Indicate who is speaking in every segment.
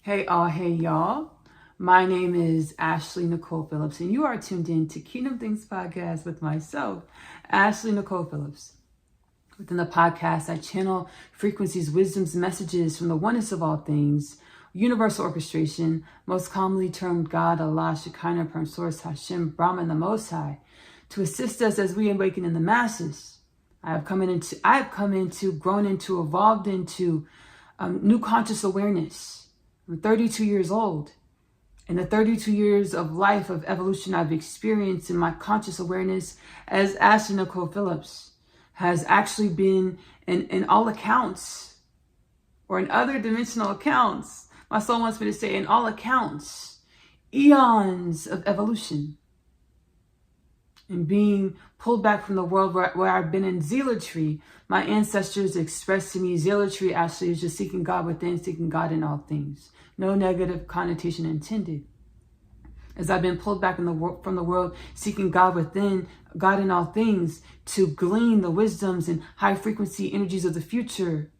Speaker 1: Hey all, hey y'all. My name is Ashley-Nicole Phillips, and you are tuned in to Kingdom Things Podcast with myself, Ashley-Nicole Phillips. Within the podcast, I channel frequencies, wisdoms, messages from the oneness of all things, universal orchestration, most commonly termed God, Allah, Shekinah, Perm Source, Hashem, Brahman, the Most High, to assist us as we awaken in the masses. I have grown into, evolved into new conscious awareness. I'm 32 years old. In the 32 years of life of evolution I've experienced in my conscious awareness as Ashley-Nicole Phillips has actually been, in all accounts, or in other dimensional accounts, my soul wants me to say, in all accounts, eons of evolution. And being pulled back from the world where I've been in zealotry, my ancestors expressed to me zealotry actually is just seeking God within, seeking God in all things. No negative connotation intended. As I've been pulled back from the world, seeking God within, God in all things, to glean the wisdoms and high frequency energies of the future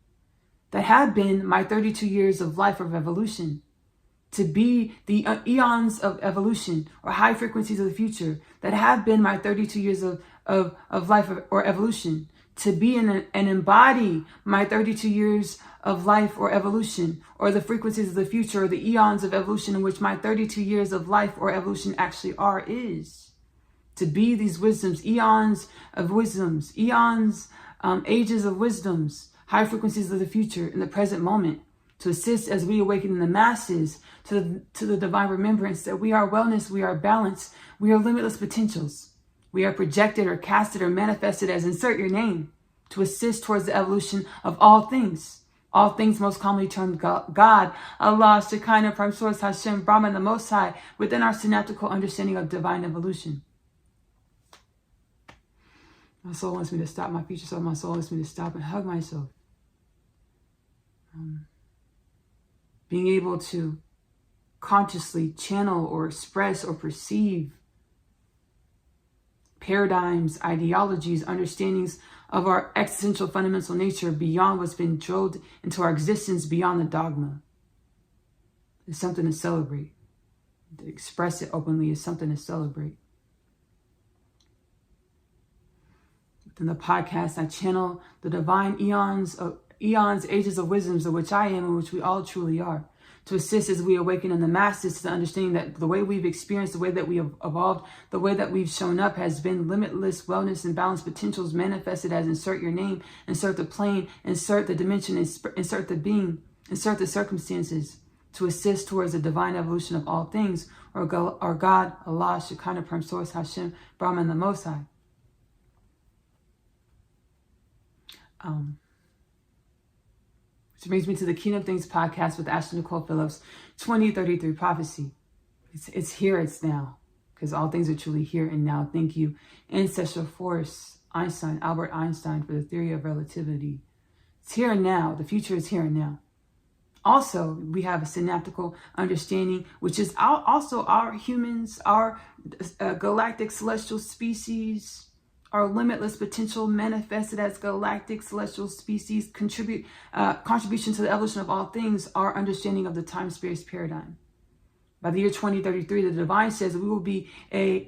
Speaker 1: that have been my 32 years of life of evolution. To be the eons of evolution or high frequencies of the future that have been my 32 years of life or evolution. To be and embody my 32 years of life or evolution, or the frequencies of the future, or the eons of evolution in which my 32 years of life or evolution actually is. To be these wisdoms, eons of wisdoms, eons, ages of wisdoms, high frequencies of the future in the present moment. To assist as we awaken in the masses to the divine remembrance that we are wellness, we are balance, we are limitless potentials. We are projected or casted or manifested as insert your name to assist towards the evolution of all things most commonly termed God, Allah, Shekinah, Prime Source, Hashem, Brahman, the Most High, within our synaptical understanding of divine evolution. My soul wants me to stop, my future self, my soul wants me to stop and hug myself. Being able to consciously channel or express or perceive paradigms, ideologies, understandings of our existential fundamental nature beyond what's been drilled into our existence, beyond the dogma. It's something to celebrate. To express it openly is something to celebrate. Within the podcast, I channel the divine eons, ages of wisdoms of which I am and which we all truly are, to assist as we awaken in the masses to the understanding that the way we've experienced, the way that we have evolved, the way that we've shown up has been limitless wellness and balanced potentials manifested as insert your name, insert the plane, insert the dimension, insert the being, insert the circumstances, to assist towards the divine evolution of all things, or God, Allah, Shekinah, Prime Source, Hashem, Brahman, the Most High. Which brings me to the Kingdom Things Podcast with Ashley-Nicole Phillips, 2033 Prophecy. It's here, it's now, because all things are truly here and now. Thank you, Ancestral Force, Albert Einstein, for the theory of relativity. It's here and now. The future is here and now. Also, we have a synaptical understanding, which is also our humans, our galactic celestial species, our limitless potential manifested as galactic celestial species, contribution to the evolution of all things, our understanding of the time-space paradigm. By the year 2033, the divine says that we will be the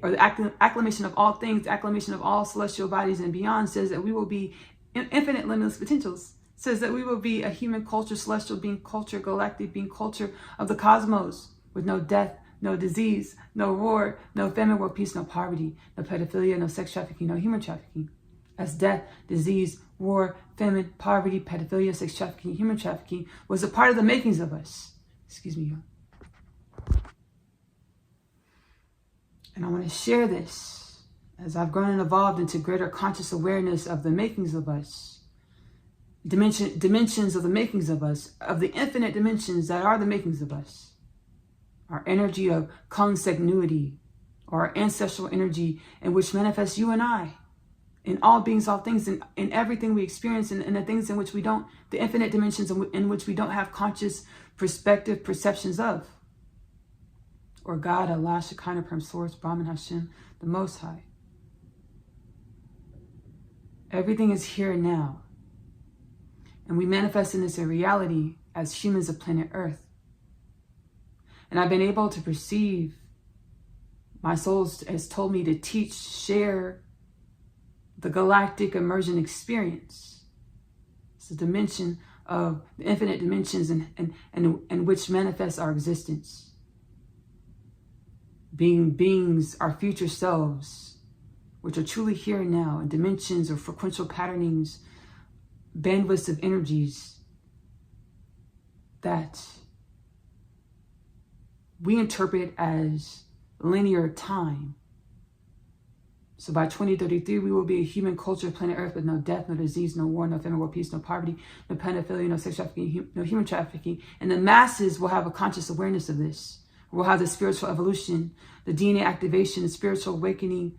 Speaker 1: acclamation of all things, acclamation of all celestial bodies and beyond, says that we will be infinite limitless potentials, says that we will be a human culture, celestial being culture, galactic being culture of the cosmos, with no death, no disease, no war, no famine, world peace, no poverty, no pedophilia, no sex trafficking, no human trafficking. As death, disease, war, famine, poverty, pedophilia, sex trafficking, human trafficking was a part of the makings of us. Excuse me, y'all. And I want to share this as I've grown and evolved into greater conscious awareness of the makings of us. Dimensions of the makings of us, of the infinite dimensions that are the makings of us. Our energy of consanguinity, or our ancestral energy in which manifests you and I, in all beings, all things, in everything we experience, and the things in which we don't, the infinite dimensions in which we don't have conscious perceptions of. Or God, Allah, Shekinah, Prime Source, Brahman, Hashem, the Most High. Everything is here now. And we manifest in this reality as humans of planet Earth. And I've been able to perceive, my soul has told me to teach, share the galactic immersion experience. It's a dimension of the infinite dimensions and which manifests our existence. Being beings, our future selves, which are truly here and now, in dimensions or frequential patternings, bandwidths of energies that we interpret as linear time. So by 2033, we will be a human culture, planet Earth, with no death, no disease, no war, no famine, world peace, no poverty, no pedophilia, no sex trafficking, no human trafficking. And the masses will have a conscious awareness of this. We'll have the spiritual evolution, the DNA activation, the spiritual awakening,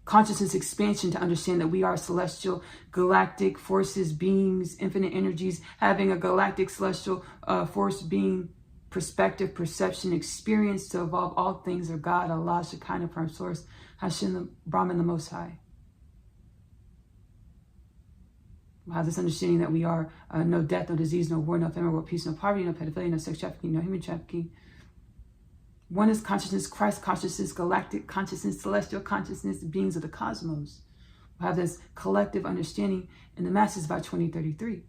Speaker 1: consciousness expansion to understand that we are celestial, galactic forces, beings, infinite energies, having a galactic celestial force being, perspective, perception, experience to evolve all things of God, Allah, Shekinah, Prime Source, Hashem, the Brahman, the Most High. We'll have this understanding that we are no death, no disease, no war, no famine, world peace, no poverty, no pedophilia, no sex trafficking, no human trafficking. Oneness consciousness, Christ consciousness, galactic consciousness, celestial consciousness, beings of the cosmos. We'll have this collective understanding in the masses by 2033.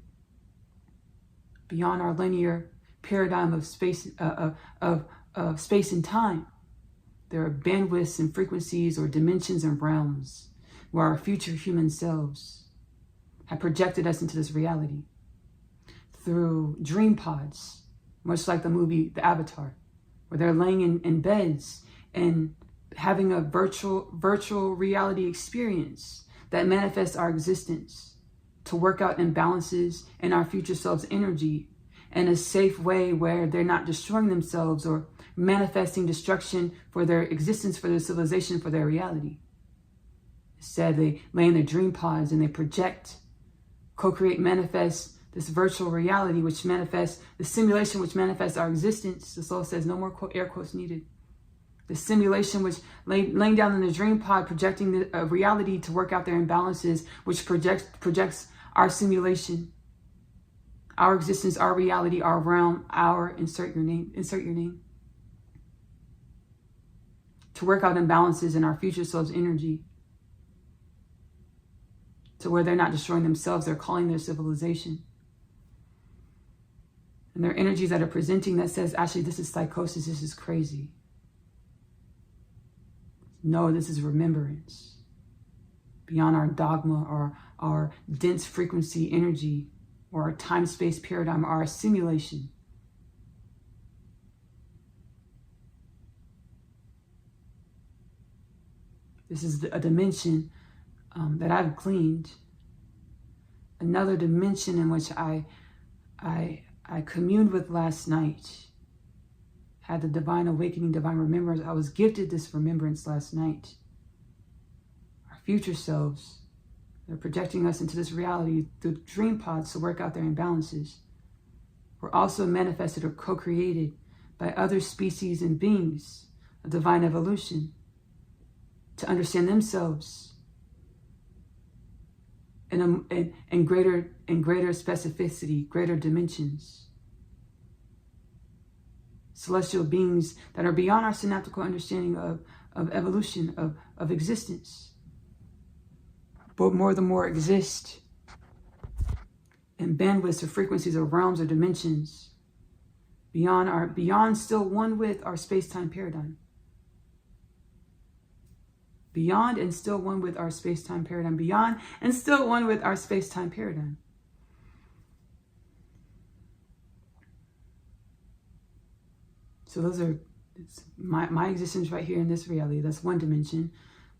Speaker 1: Beyond our linear paradigm of space, of space and time, there are bandwidths and frequencies or dimensions and realms where our future human selves have projected us into this reality through dream pods, much like the movie The Avatar, where they're laying in beds and having a virtual reality experience that manifests our existence to work out imbalances in our future selves' energy in a safe way where they're not destroying themselves or manifesting destruction for their existence, for their civilization, for their reality. Instead, they lay in their dream pods and they project, co-create, manifest this virtual reality, which manifests the simulation, which manifests our existence. The soul says no more air quotes needed. The simulation, which laying down in the dream pod, projecting the reality to work out their imbalances, which projects our simulation, our existence, our reality, our realm, our insert your name, to work out imbalances in our future selves' energy, to where they're not destroying themselves, they're calling their civilization. And there are energies that are presenting that says, actually, this is psychosis, this is crazy. No, this is remembrance. Beyond our dogma or our dense frequency energy or our time-space paradigm or our simulation. This is a dimension that I've gleaned. Another dimension in which I communed with last night. Had the divine awakening, divine remembrance. I was gifted this remembrance last night. Our future selves, they're projecting us into this reality through dream pods to work out their imbalances. We're also manifested or co-created by other species and beings of divine evolution to understand themselves in greater specificity, greater dimensions. Celestial beings that are beyond our synaptical understanding of evolution, of existence. But more the more exist in bandwidths or frequencies or realms or dimensions beyond still one with our space-time paradigm. Beyond and still one with our space-time paradigm. Beyond and still one with our space-time paradigm. So those are my existence right here in this reality. That's one dimension.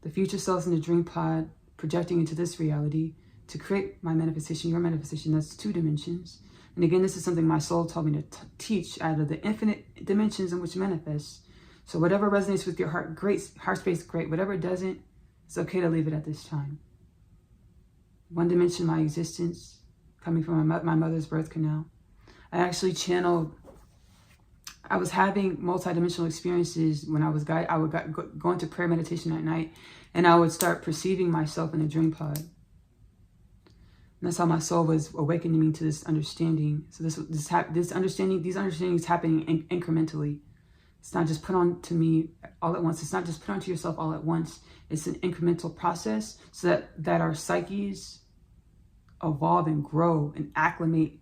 Speaker 1: The future selves in the dream pod projecting into this reality to create my manifestation, your manifestation. That's two dimensions. And again, this is something my soul told me to teach out of the infinite dimensions in which manifests. So whatever resonates with your heart, great. Heart space, great. Whatever doesn't, it's okay to leave it at this time. One dimension, my existence, coming from my mother's birth canal. I actually channeled. I was having multidimensional experiences when I would go into prayer meditation at night, and I would start perceiving myself in a dream pod. And that's how my soul was awakening me to this understanding. So these understandings happening incrementally. It's not just put on to me all at once. It's not just put onto yourself all at once. It's an incremental process so that our psyches evolve and grow and acclimate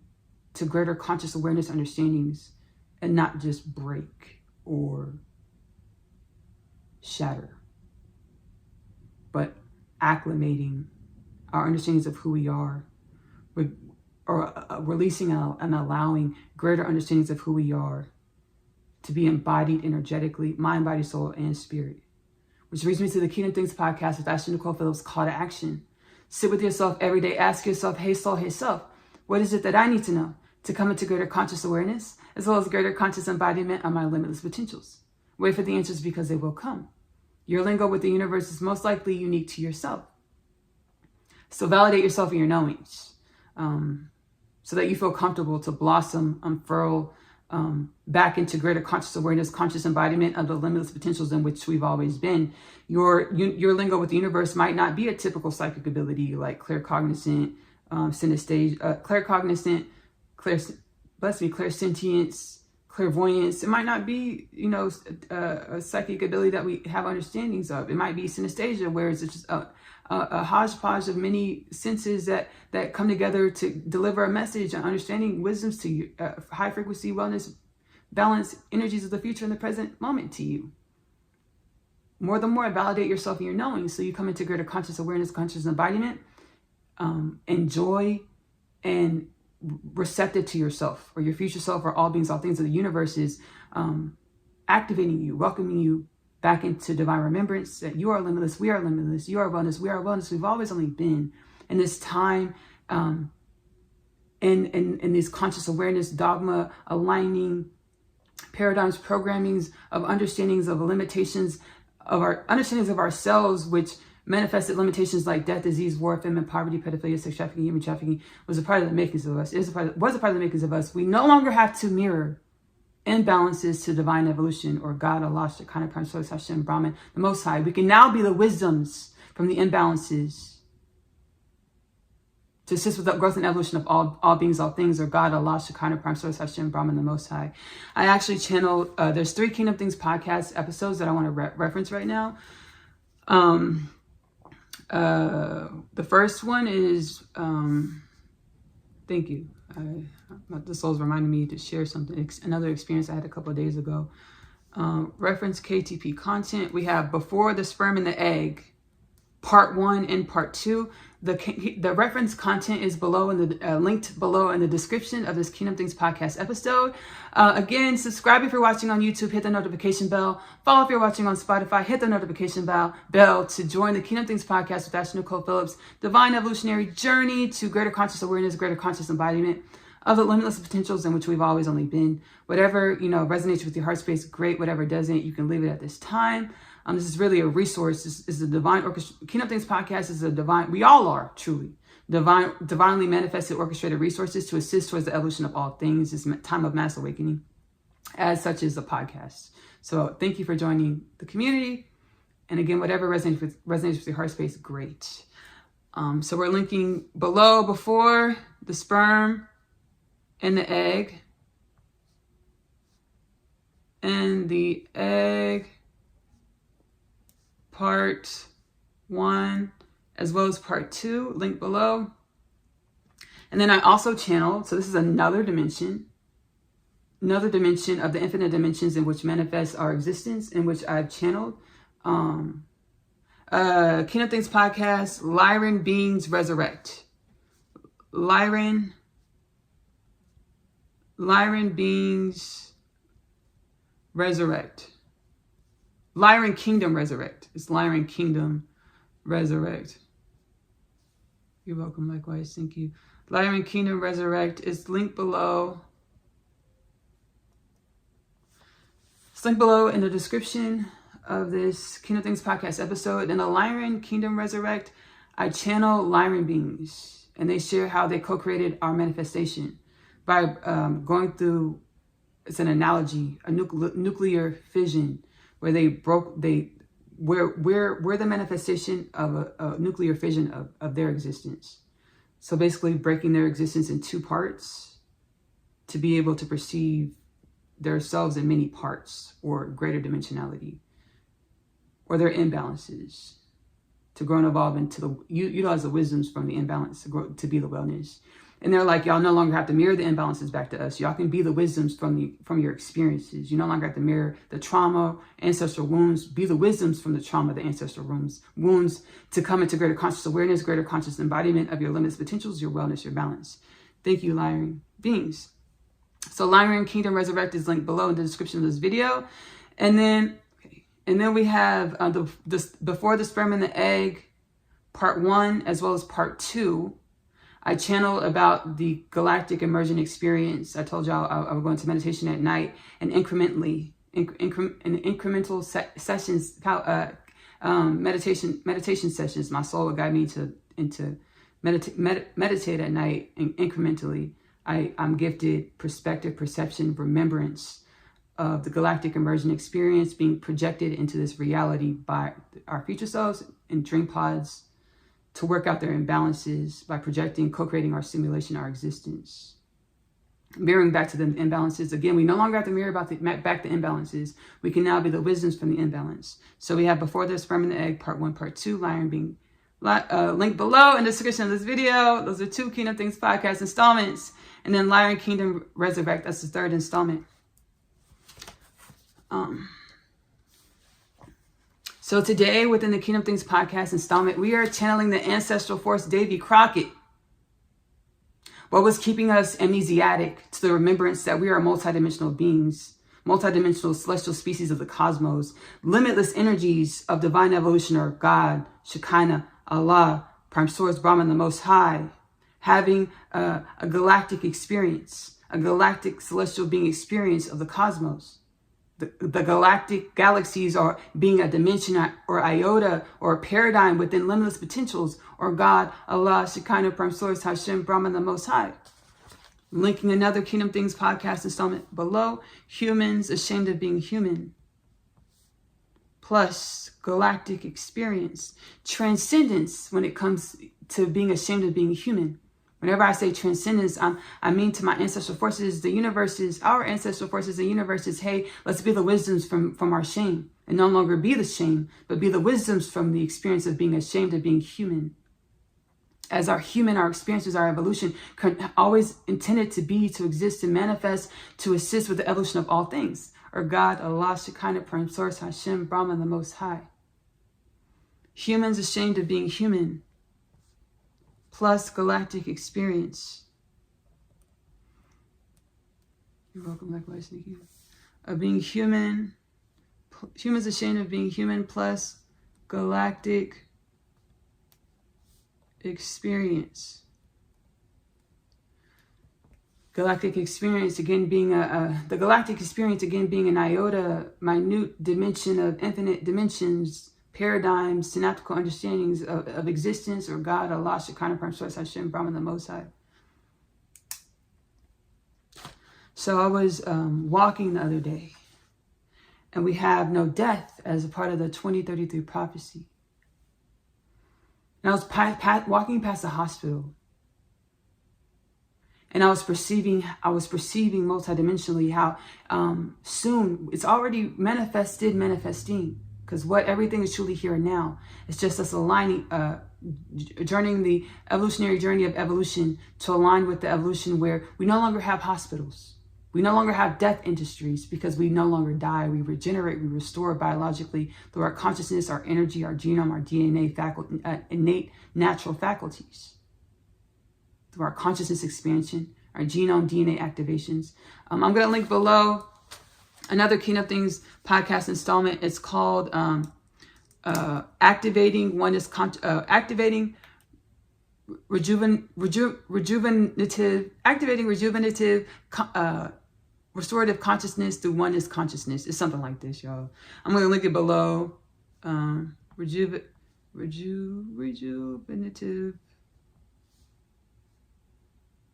Speaker 1: to greater conscious awareness understandings and not just break or shatter, but acclimating our understandings of who we are, or releasing and allowing greater understandings of who we are to be embodied energetically, mind, body, soul, and spirit. Which brings me to the Kingdom Things podcast with Ashley-Nicole Phillips, call to action. Sit with yourself every day. Ask yourself, hey soul, hey self, what is it that I need to know to come into greater conscious awareness, as well as greater conscious embodiment of my limitless potentials? Wait for the answers because they will come. Your lingo with the universe is most likely unique to yourself. So validate yourself in your knowings, so that you feel comfortable to blossom, unfurl, back into greater conscious awareness, conscious embodiment of the limitless potentials in which we've always been. Your lingo with the universe might not be a typical psychic ability like claircognizant, clairsentience, clairvoyance. It might not be, a psychic ability that we have understandings of. It might be synesthesia, where it's just a hodgepodge of many senses that come together to deliver a message and understanding wisdoms to you, high frequency, wellness, balance, energies of the future and the present moment to you. More than more, validate yourself in your knowing so you come into greater conscious awareness, conscious embodiment, enjoy and receptive to yourself or your future self or all beings, all things of the universe is activating you, welcoming you back into divine remembrance that you are limitless, we are limitless, you are wellness, we are wellness. We've always only been in this time, in these conscious awareness, dogma, aligning paradigms, programmings of understandings of limitations of our understandings of ourselves, which manifested limitations like death, disease, war, famine, poverty, pedophilia, sex trafficking, human trafficking was a part of the makings of us. Was a part of the makings of us. We no longer have to mirror imbalances to divine evolution or God, Allah, Shekinah, Prime Source, Hashem, Brahman, the Most High. We can now be the wisdoms from the imbalances to assist with the growth and evolution of all beings, all things, or God, Allah, Shekinah, Prime Source, Hashem, Brahman, the Most High. I actually channeled, there's 3 Kingdom Things podcast episodes that I want to reference right now. The first one is, thank you. The soul's reminding me to share something, another experience I had a couple of days ago. Reference KTP content. We have Before the Sperm and the Egg, part 1 and part 2. The reference content is below in the linked below in the description of this Kingdom Things podcast episode. Again, subscribe if you're watching on YouTube, hit the notification bell. Follow if you're watching on Spotify, hit the notification bell to join the Kingdom Things podcast with Ashley-Nicole Phillips' divine evolutionary journey to greater conscious awareness, greater conscious embodiment of the limitless potentials in which we've always only been. Whatever, resonates with your heart space, great. Whatever doesn't, you can leave it at this time. This is really a resource. This is a divine orchestra. Kingdom Things podcast is a divine, we all are truly divinely manifested orchestrated resources to assist towards the evolution of all things. It's time of mass awakening. As such is the podcast. So thank you for joining the community. And again, whatever resonates with your heart space, great. So we're linking below Before the Sperm and the Egg. And the Egg part 1 as well as part 2, link below. And then I also channeled, so this is another dimension of the infinite dimensions in which manifests our existence, in which I've channeled Kingdom Things podcast, Lyran Beings Resurrect. Lyran Beings Resurrect. Lyran Kingdom Resurrect. It's Lyran Kingdom Resurrect. You're welcome, likewise. Thank you. Lyran Kingdom Resurrect is linked below. It's linked below in the description of this Kingdom Things podcast episode. In the Lyran Kingdom Resurrect, I channel Lyran beings, and they share how they co-created our manifestation by going through, it's an analogy, a nuclear fission, where we're the manifestation of a nuclear fission of their existence. So basically breaking their existence in 2 parts to be able to perceive themselves in many parts or greater dimensionality, or their imbalances, to grow and evolve into the, utilize the wisdoms from the imbalance to grow, to be the wellness. And they're like, y'all no longer have to mirror the imbalances back to us. Y'all can be the wisdoms from your experiences. You no longer have to mirror the trauma, ancestral wounds. Be the wisdoms from the trauma, the ancestral wounds to come into greater conscious awareness, greater conscious embodiment of your limitless potentials, your wellness, your balance. Thank you, Lyran beings. So Lyran Kingdom Resurrect is linked below in the description of this video. And then we have Before the Sperm and the Egg, part 1, as well as part 2. I channeled about the galactic immersion experience. I told y'all I would go into meditation at night and incremental sessions, meditation sessions. My soul will guide me into meditate at night, and incrementally. I'm gifted perspective, perception, remembrance of the galactic immersion experience being projected into this reality by our future selves in dream pods, to work out their imbalances by projecting, co-creating our simulation, our existence. Mirroring back to the imbalances. Again, we no longer have to mirror back the imbalances. We can now be the wisdoms from the imbalance. So we have Before the Sperm and the Egg, part 1, part 2, Lyran being linked below in the description of this video. Those are 2 Kingdom Things podcast installments. And then Lyran Kingdom Resurrect, that's the 3rd installment. So today, within the Kingdom Things podcast installment, we are channeling the ancestral force, Davy Crockett. What was keeping us amnesiac to the remembrance that we are multidimensional beings, multidimensional celestial species of the cosmos, limitless energies of divine evolution, or God, Shekinah, Allah, Prime Source, Brahman, the Most High, having a galactic experience, a galactic celestial being experience of the cosmos. The galactic galaxies are being a dimension or iota or a paradigm within limitless potentials, or God, Allah, Shekinah, Prime Source, Hashem, Brahman, the Most High. Linking another Kingdom Things podcast installment below, Humans Ashamed of Being Human, plus galactic experience, transcendence when it comes to being ashamed of being human. Whenever I say transcendence, I mean to my ancestral forces, the universes, our ancestral forces, the universes, hey, let's be the wisdoms from our shame, and no longer be the shame, but be the wisdoms from the experience of being ashamed of being human. As our experiences, our evolution, always intended to be, to exist, to manifest, to assist with the evolution of all things. Or God, Allah, Shekinah, Prime Source, Hashem, Brahman, the Most High. Humans ashamed of being human, plus galactic experience. You're welcome, likewise, thank you. Of being human, humans ashamed of being human, plus galactic experience. Galactic experience again being the galactic experience again being an iota, minute dimension of infinite dimensions, paradigms, synaptical understandings of existence, or God, Allah, Shekinah, Prime Source, Hashem, Brahman, the Most High. So I was walking the other day, and we have no death as a part of the 2033 prophecy. And I was walking past a hospital, and I was perceiving multidimensionally how soon it's already manifesting. Because everything is truly here and now. It's just us aligning, journeying the evolutionary journey of evolution to align with the evolution where we no longer have hospitals. We no longer have death industries, because we no longer die. We regenerate, we restore biologically through our consciousness, our energy, our genome, our DNA, innate natural faculties. Through our consciousness expansion, our genome, DNA activations. I'm going to link below another Kingdom Things podcast installment. It's called Activating Rejuvenative Restorative Consciousness through Oneness Consciousness. It's something like this, y'all. I'm going to link it below. Rejuvenative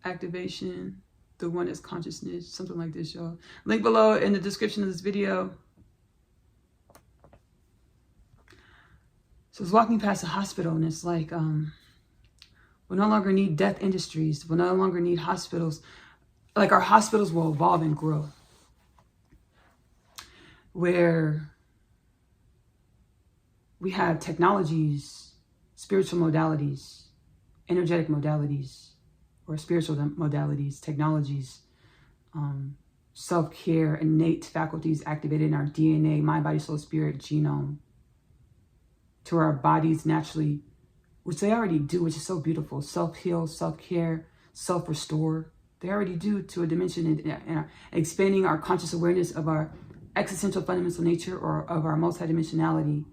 Speaker 1: Activation through Oneness Consciousness, something like this, y'all. Link below in the description of this video. So I was walking past a hospital, and it's like, We'll no longer need death industries. We'll no longer need hospitals. Like, our hospitals will evolve and grow, where we have technologies, spiritual modalities, energetic modalities, or spiritual modalities, technologies, self-care, innate faculties activated in our DNA, mind, body, soul, spirit, genome, to our bodies naturally, which they already do, which is so beautiful, self-heal, self-care, self-restore. They already do, to a dimension, and expanding our conscious awareness of our existential fundamental nature, or of our multidimensionality,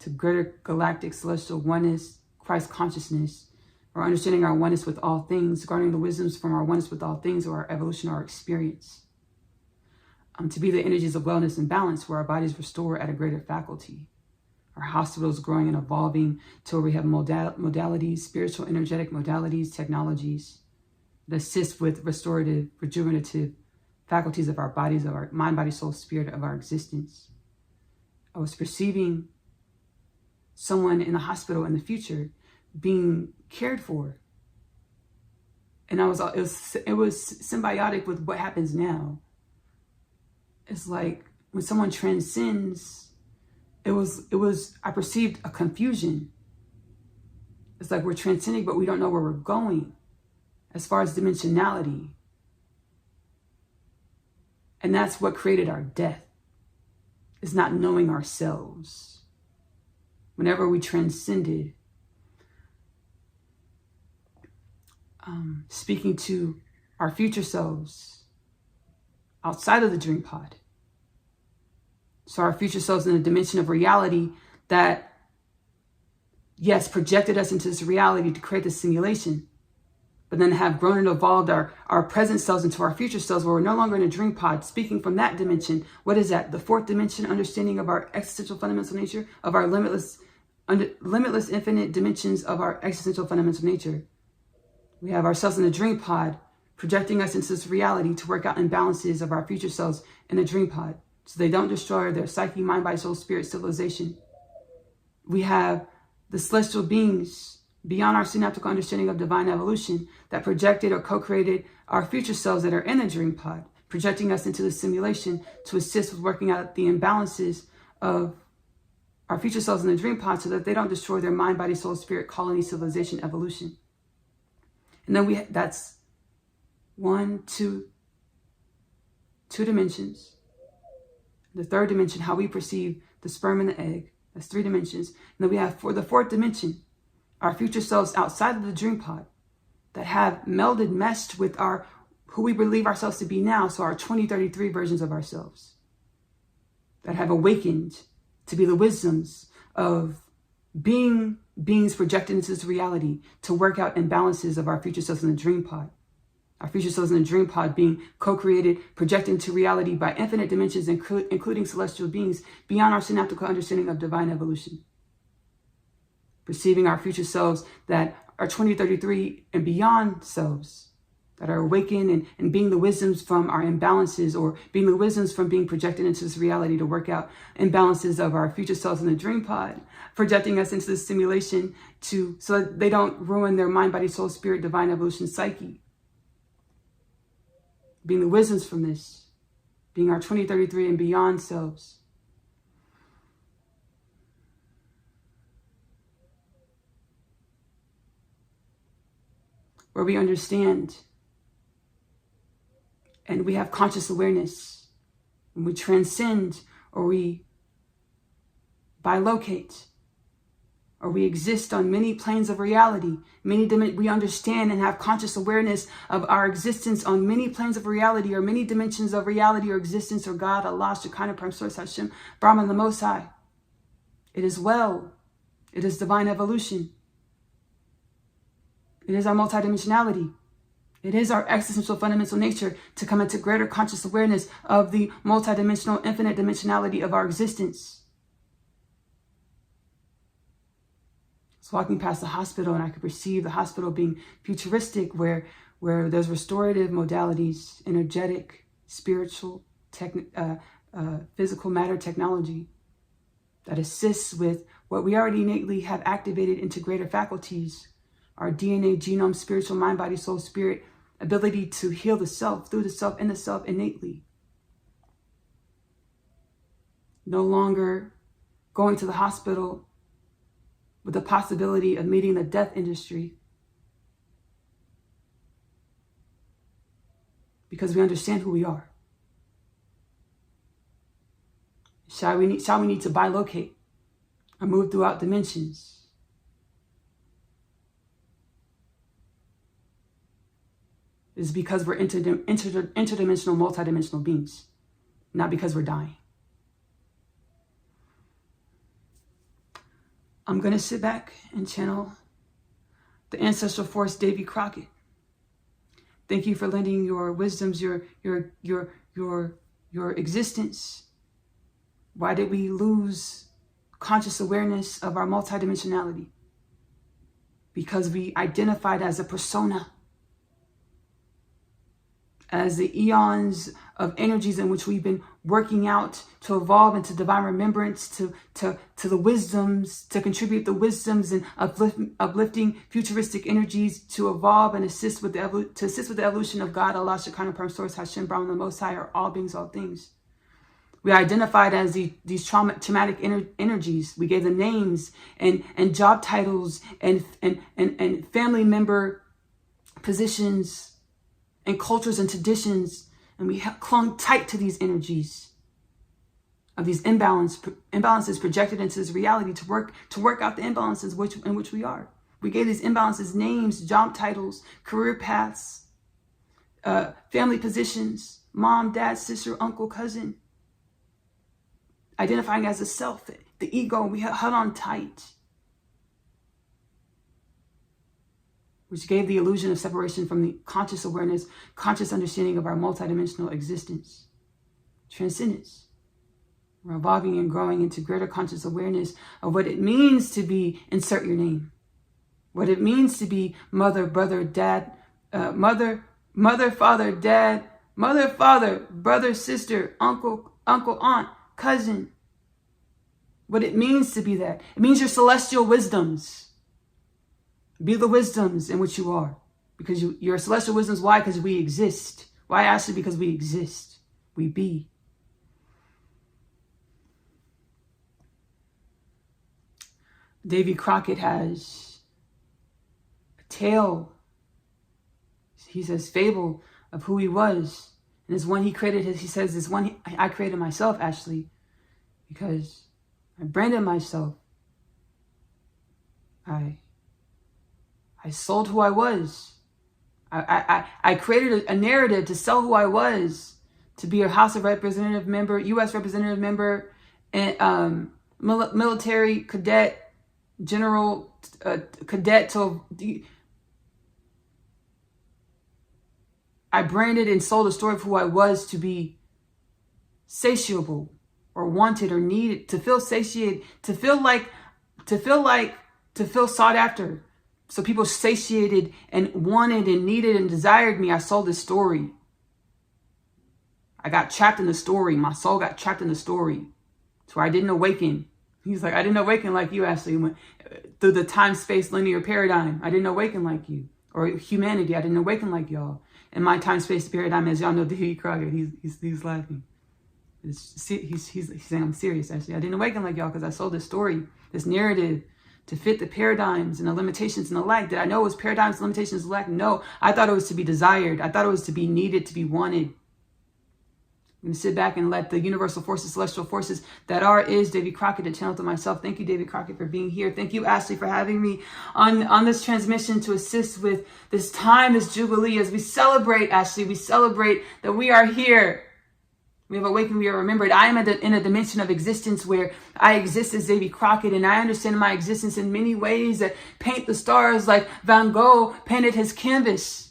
Speaker 1: to greater galactic celestial oneness, Christ consciousness, or understanding our oneness with all things, garnering the wisdoms from our oneness with all things, or our evolution, or our experience. To be the energies of wellness and balance, where our bodies restore at a greater faculty. Our hospitals growing and evolving to where we have modalities, spiritual, energetic modalities, technologies that assist with restorative, rejuvenative faculties of our bodies, of our mind, body, soul, spirit, of our existence. I was perceiving someone in the hospital in the future being cared for. And it was symbiotic with what happens now. It's like when someone transcends, I perceived a confusion. It's like we're transcending, but we don't know where we're going as far as dimensionality. And that's what created our death, is not knowing ourselves. Whenever we transcended, speaking to our future selves outside of the dream pod. So our future selves in a dimension of reality that, yes, projected us into this reality to create this simulation, but then have grown and evolved our present selves into our future selves, where we're no longer in a dream pod. Speaking from that dimension, what is that? The fourth dimension, understanding of our existential fundamental nature, of our limitless, infinite dimensions of our existential fundamental nature. We have ourselves in the dream pod, projecting us into this reality to work out imbalances of our future selves in the dream pod, so they don't destroy their psyche, mind, body, soul, spirit, civilization. We have the celestial beings beyond our synaptical understanding of divine evolution that projected or co-created our future selves that are in the dream pod, projecting us into the simulation to assist with working out the imbalances of our future selves in the dream pod, so that they don't destroy their mind, body, soul, spirit, colony, civilization, evolution. And then that's two dimensions. The third dimension, how we perceive the sperm and the egg. That's 3 dimensions. And then we have, for the 4th dimension, our future selves outside of the dream pod that have melded, meshed with who we believe ourselves to be now. So our 2033 versions of ourselves that have awakened to be the wisdoms of beings projected into this reality to work out imbalances of our future selves in the dream pod. Our future selves in the dream pod being co-created, projected into reality by infinite dimensions, including celestial beings beyond our synaptical understanding of divine evolution. Perceiving our future selves that are 2033 and beyond selves that are awakened and being the wisdoms from our imbalances, or being the wisdoms from being projected into this reality to work out imbalances of our future selves in the dream pod, projecting us into this simulation so that they don't ruin their mind, body, soul, spirit, divine evolution, psyche. Being the wisdoms from this, being our 2033 and beyond selves. Where we understand and we have conscious awareness, and we transcend, or we bilocate, or we exist on many planes of reality. We understand and have conscious awareness of our existence on many planes of reality, or many dimensions of reality or existence, or God, Allah, Shekinah, Prime Source, Hashem, Brahman, the Most High. It is well. It is divine evolution. It is our multidimensionality. It is our existential fundamental nature to come into greater conscious awareness of the multidimensional, infinite dimensionality of our existence. I was walking past the hospital, and I could perceive the hospital being futuristic, where there's restorative modalities, energetic, spiritual, physical matter technology that assists with what we already innately have activated into greater faculties our DNA, genome, spiritual, mind, body, soul, spirit, ability to heal the self, through the self, in the self, innately. No longer going to the hospital with the possibility of meeting the death industry, because we understand who we are. Shall we need to bilocate or move throughout dimensions? It's because we're interdimensional, multidimensional beings, not because we're dying. I'm going to sit back and channel the ancestral force, Davy Crockett. Thank you for lending your wisdoms, your existence. Why did we lose conscious awareness of our multidimensionality? Because we identified as a persona, as the eons of energies in which we've been working out to evolve into divine remembrance, to the wisdoms, to contribute the wisdoms and uplifting futuristic energies to evolve and assist with the evolution of God, Allah, Shekinah, Perm Source, Hashem, Brahman, the Most High, are all beings, all things. We identified as these traumatic energies. We gave them names and job titles and family member positions and cultures and traditions, and we clung tight to these energies of these imbalances projected into this reality to work out the imbalances in which we are. We gave these imbalances names, job titles, career paths, family positions, mom, dad, sister, uncle, cousin, identifying as a self, the ego. We held on tight, which gave the illusion of separation from the conscious awareness, conscious understanding of our multidimensional existence, transcendence. We're evolving and growing into greater conscious awareness of what it means to be, insert your name, what it means to be mother, brother, dad, mother, father, dad, mother, father, brother, sister, uncle, aunt, cousin. What it means to be that. It means your celestial wisdoms. Be the wisdoms in which you are. Because you're celestial wisdoms. Why? Because we exist. Why, Ashley? Because we exist. We be. Davy Crockett has a tale. He says fable of who he was. And it's one he created. He says it's one I created myself, Ashley. Because I branded myself. I sold who I was. I created a narrative to sell who I was, to be a House of Representative member, U.S. Representative member, and military cadet, general cadet. I branded and sold a story of who I was to be satiable or wanted or needed, to feel satiated, to feel sought after. So people satiated and wanted and needed and desired me. I sold this story. I got trapped in the story. My soul got trapped in the story. To where I didn't awaken. He's like, I didn't awaken like you, Ashley. Went through the time-space linear paradigm. I didn't awaken like you. Or humanity. I didn't awaken like y'all. And my time-space paradigm, as y'all know, Davy Crockett, he's laughing. He's saying I'm serious, Ashley. I didn't awaken like y'all because I sold this story, this narrative, to fit the paradigms and the limitations and the lack. Did I know it was paradigms, limitations, and lack? No. I thought it was to be desired. I thought it was to be needed, to be wanted. I'm going to sit back and let the universal forces, celestial forces that are, is Davy Crockett, to channel to myself. Thank you, Davy Crockett, for being here. Thank you, Ashley, for having me on this transmission to assist with this time, this jubilee, as we celebrate, Ashley. We celebrate that we are here. We have awakened, we are remembered. I am in a dimension of existence where I exist as Davy Crockett, and I understand my existence in many ways that paint the stars like Van Gogh painted his canvas.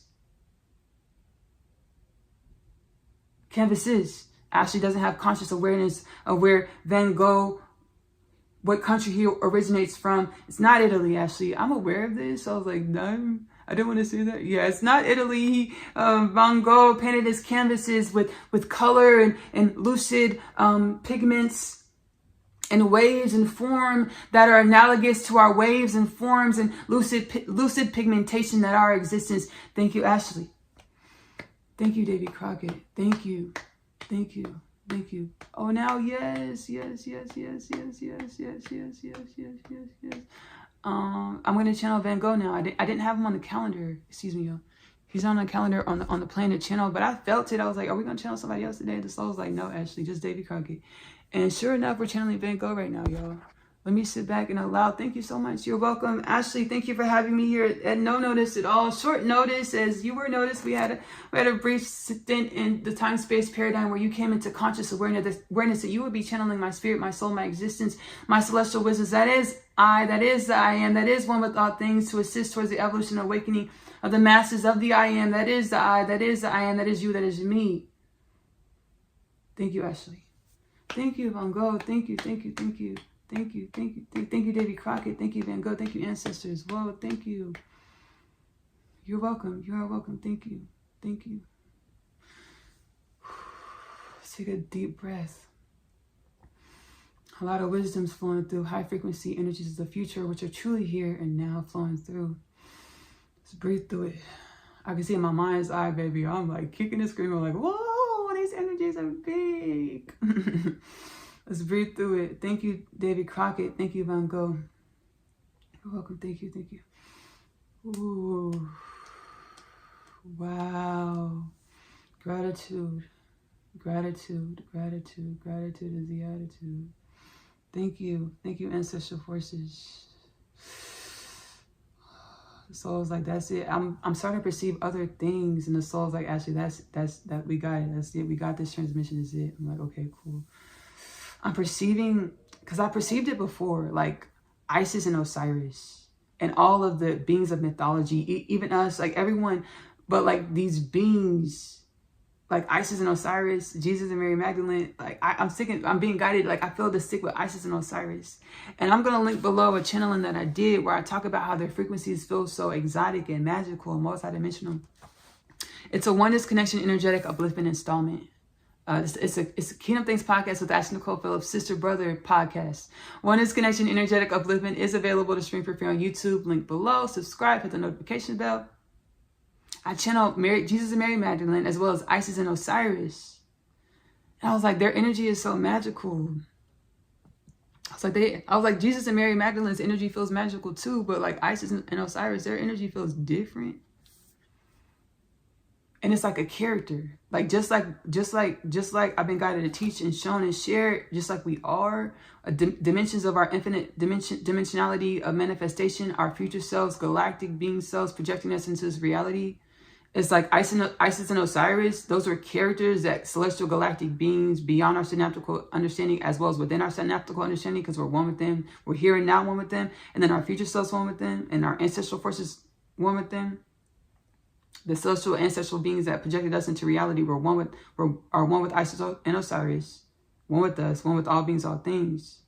Speaker 1: Canvases. Ashley doesn't have conscious awareness of where Van Gogh, what country he originates from. It's not Italy, Ashley. I'm aware of this. I was like, no, I don't want to say that. Yeah, it's not Italy. Van Gogh painted his canvases with color and lucid pigments and waves and form that are analogous to our waves and forms and lucid pigmentation that are our existence. Thank you, Ashley. Thank you, Davy Crockett. Thank you. Thank you. Thank you. Oh, now, yes. I'm going to channel Van Gogh now. I didn't have him on the calendar. Excuse me, y'all. He's on the calendar on the planet channel, but I felt it. I was like, are we going to channel somebody else today? The soul was like, no, Ashley, just Davy Crockett. And sure enough, we're channeling Van Gogh right now, y'all. Let me sit back and allow. Thank you so much. You're welcome. Ashley, thank you for having me here at no notice at all. Short notice, as you were noticed. We had a brief stint in the time-space paradigm where you came into conscious awareness that you would be channeling my spirit, my soul, my existence, my celestial wisdoms. That is I, that is the I am, that is one with all things, to assist towards the evolution and awakening of the masses of the I am. That is the I, that is the I am, that is you, that is me. Thank you, Ashley. Thank you, Van Gogh. Thank you, thank you, thank you. Thank you, thank you, thank you, Davy Crockett. Thank you, Van Gogh. Thank you, ancestors. Whoa, thank you. You're welcome. You are welcome. Thank you. Thank you. Take a deep breath. A lot of wisdom's flowing through, high frequency energies of the future, which are truly here and now flowing through. Just breathe through it. I can see in my mind's eye, baby. I'm like kicking and screaming, like, whoa, these energies are big. Let's breathe through it. Thank you, David Crockett. Thank you, Van Gogh. You're welcome. Thank you. Thank you. Ooh. Wow. Gratitude. Gratitude. Gratitude. Gratitude is the attitude. Thank you. Thank you, ancestral forces. The soul's like, that's it. I'm starting to perceive other things, and the soul's like, actually, that we got it. That's it. We got this transmission. Is it? I'm like, okay, cool. I'm perceiving, because I perceived it before, like Isis and Osiris and all of the beings of mythology, even us, like everyone, but like these beings, like Isis and Osiris, Jesus and Mary Magdalene, like I'm being guided, like I feel the stick with Isis and Osiris. And I'm going to link below a channeling that I did where I talk about how their frequencies feel so exotic and magical and multidimensional. It's a oneness connection, energetic upliftment installment. It's a Kingdom Things podcast with Ashley-Nicole, Phillips, sister brother podcast. Oneness Connection, Energetic Upliftment is available to stream for free on YouTube. Link below. Subscribe. Hit the notification bell. I channel Jesus and Mary Magdalene as well as Isis and Osiris. And I was like, their energy is so magical. I was like, Jesus and Mary Magdalene's energy feels magical too, but like Isis and Osiris, their energy feels different. And it's like a character, like just like I've been guided to teach and shown and share, just like we are dimensions of our infinite dimensionality of manifestation, our future selves, galactic being selves projecting us into this reality. It's like Isis and Osiris. Those are characters that celestial galactic beings beyond our synaptical understanding, as well as within our synaptical understanding, because we're one with them. We're here and now one with them, and then our future selves one with them, and our ancestral forces one with them. The celestial ancestral beings that projected us into reality are one with Isis and Osiris, one with us, one with all beings, all things.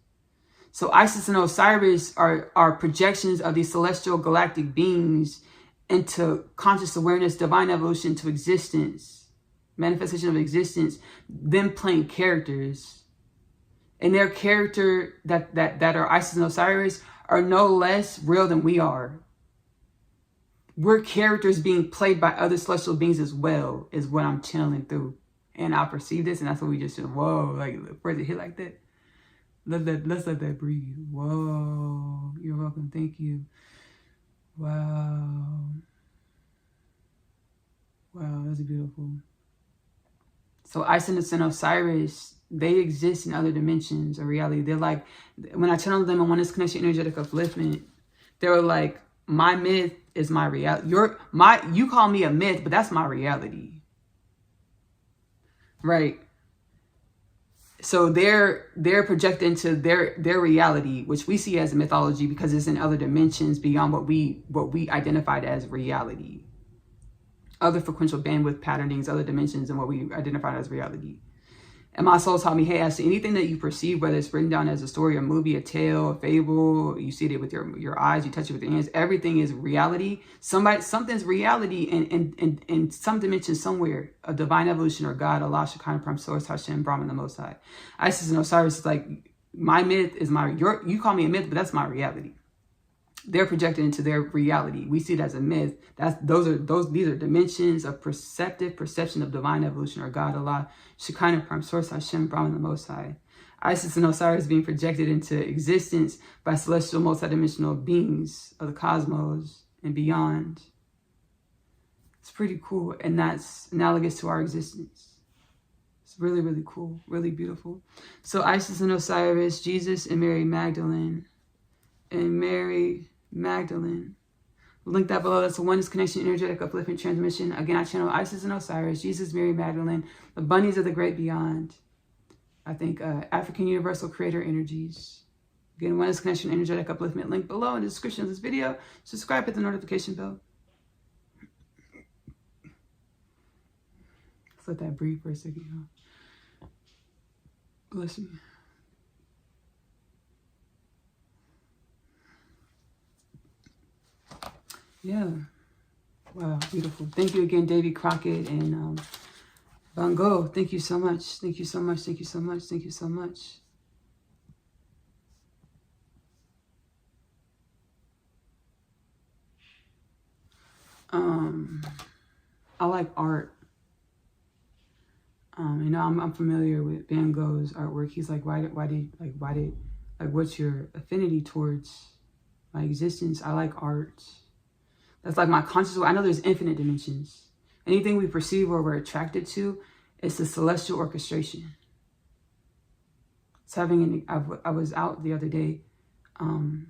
Speaker 1: So Isis and Osiris are projections of these celestial galactic beings into conscious awareness, divine evolution to existence, manifestation of existence, them playing characters. And their character that are Isis and Osiris are no less real than we are. We're characters being played by other celestial beings as well, is what I'm channeling through. And I perceive this, and that's what we just should, whoa, like, where's it hit like that? Let's let that breathe. Whoa, you're welcome, thank you. Wow. Wow, that's beautiful. So Isis and Osiris, they exist in other dimensions of reality. They're like, when I channel them in Oneness Connection, Energetic Upliftment, they were like, my myth is my reality. You call me a myth, but that's my reality. Right? So they're projected into their reality, which we see as a mythology because it's in other dimensions beyond what we identified as reality. Other frequential bandwidth patternings, other dimensions than what we identified as reality. And my soul taught me, hey, Ashley, anything that you perceive, whether it's written down as a story, a movie, a tale, a fable, you see it with your eyes, you touch it with your hands, everything is reality. Something's reality in some dimension somewhere, a divine evolution or God, Allah, Shekinah, Prime Source, Hashem, Brahman, the Most High. Isis and Osiris is like, my myth is you call me a myth, but that's my reality. They're projected into their reality. We see it as a myth. These are dimensions of perception of divine evolution or God, Allah, Shekinah, Prime Source, Hashem, Brahman, the Most High. Isis and Osiris being projected into existence by celestial multidimensional beings of the cosmos and beyond. It's pretty cool, and that's analogous to our existence. It's really, really cool, really beautiful. So Isis and Osiris, Jesus and Mary Magdalene. Link that below. That's the Oneness Connection, Energetic Upliftment Transmission. Again, I channel Isis and Osiris, Jesus, Mary Magdalene, the bunnies of the great beyond. I think African Universal Creator energies. Again, Oneness Connection, Energetic Upliftment. Link below in the description of this video. Subscribe, hit the notification bell. Let's let that breathe for a second, y'all. Bless me. Yeah. Wow, beautiful. Thank you again, Davy Crockett and Van Gogh. Thank you so much. Thank you so much. Thank you so much. Thank you so much. I like art. You know, I'm familiar with Van Gogh's artwork. He's like, what's your affinity towards my existence? I like art. That's like my conscious. I know there's infinite dimensions. Anything we perceive or we're attracted to, it's the celestial orchestration. It's I was out the other day, and